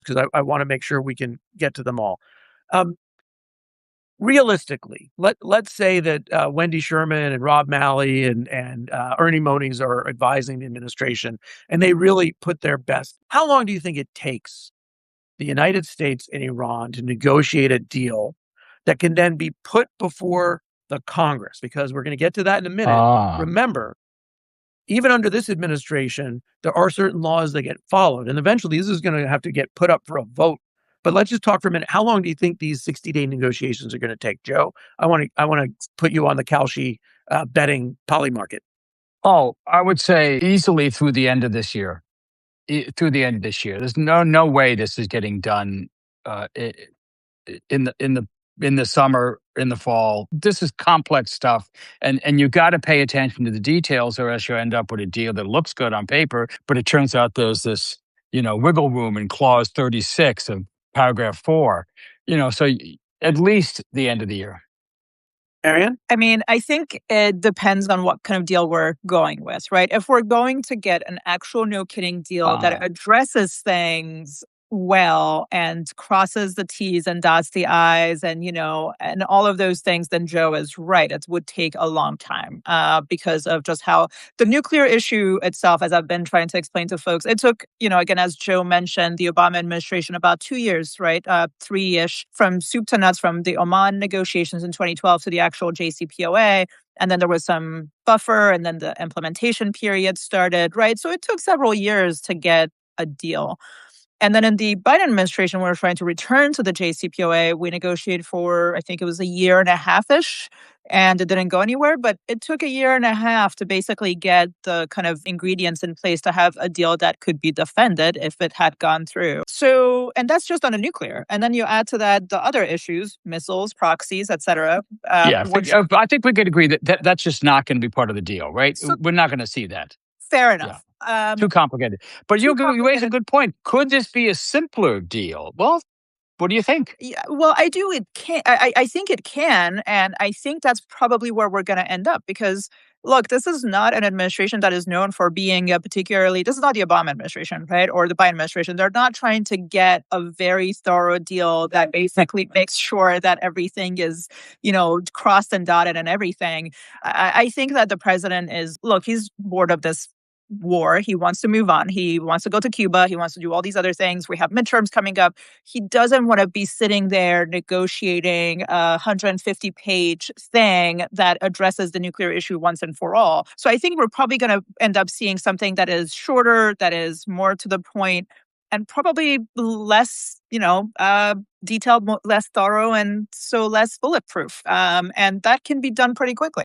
because I want to make sure we can get to them all. Um, Realistically, let's say that Wendy Sherman and Rob Malley and Ernie Moniz are advising the administration, and they really put their best. How long do you think it takes the United States and Iran to negotiate a deal that can then be put before the Congress? Because we're going to get to that in a minute. Remember, even under this administration, there are certain laws that get followed, and eventually this is going to have to get put up for a vote. But let's just talk for a minute. How long do you think these 60-day negotiations are going to take, Joe? I want to put you on the Kalshi betting poly market. Oh, I would say easily through the end of this year. There's no way this is getting done in the summer, in the fall. This is complex stuff, and you got to pay attention to the details, or else you end up with a deal that looks good on paper, but it turns out there's this wiggle room in clause 36 of paragraph 4. So at least the end of the year. Ariane? I mean, I think it depends on what kind of deal we're going with, right? If we're going to get an actual no-kidding deal that addresses things well and crosses the T's and dots the I's and, and all of those things, then Joe is right. It would take a long time because of just how the nuclear issue itself, as I've been trying to explain to folks, it took, again, as Joe mentioned, the Obama administration about 2 years, right? 3-ish from soup to nuts, from the Oman negotiations in 2012 to the actual JCPOA. And then there was some buffer, and then the implementation period started, right? So it took several years to get a deal. And then in the Biden administration, we were trying to return to the JCPOA. We negotiated for, I think it was a year and a half-ish, and it didn't go anywhere. But it took a year and a half to basically get the kind of ingredients in place to have a deal that could be defended if it had gone through. So, and that's just on the nuclear. And then you add to that the other issues, missiles, proxies, et cetera. I think we could agree that that's just not going to be part of the deal, right? So, we're not going to see that. Fair enough. Yeah. Too complicated. But you raise a good point. Could this be a simpler deal? Well, what do you think? Yeah, well, I do. It can. I think it can. And I think that's probably where we're going to end up because, look, this is not an administration that is known for being this is not the Obama administration, right? Or the Biden administration. They're not trying to get a very thorough deal that basically makes sure that everything is, crossed and dotted and everything. I think that the president he's bored of this war. He wants to move on. He wants to go to Cuba. He wants to do all these other things. We have midterms coming up. He doesn't want to be sitting there negotiating a 150-page thing that addresses the nuclear issue once and for all. So I think we're probably going to end up seeing something that is shorter, that is more to the point, and probably less, detailed, less thorough, and so less bulletproof. And that can be done pretty quickly.